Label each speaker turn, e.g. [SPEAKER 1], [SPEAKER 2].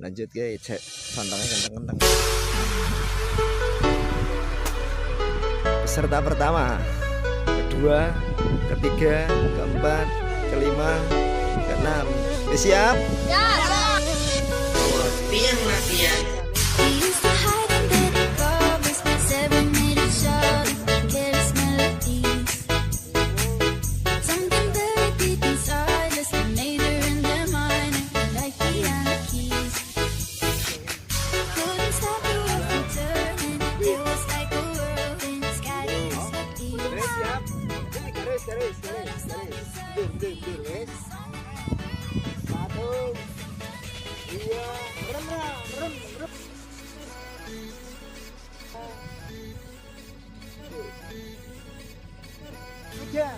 [SPEAKER 1] Lanjut guys, cek pantangnya kentang-kentang. Peserta pertama, kedua, ketiga, keempat, kelima, keenam. Siap?
[SPEAKER 2] Ya.
[SPEAKER 3] Latihan, latihan.
[SPEAKER 1] Satu, dua, rem. Tiga.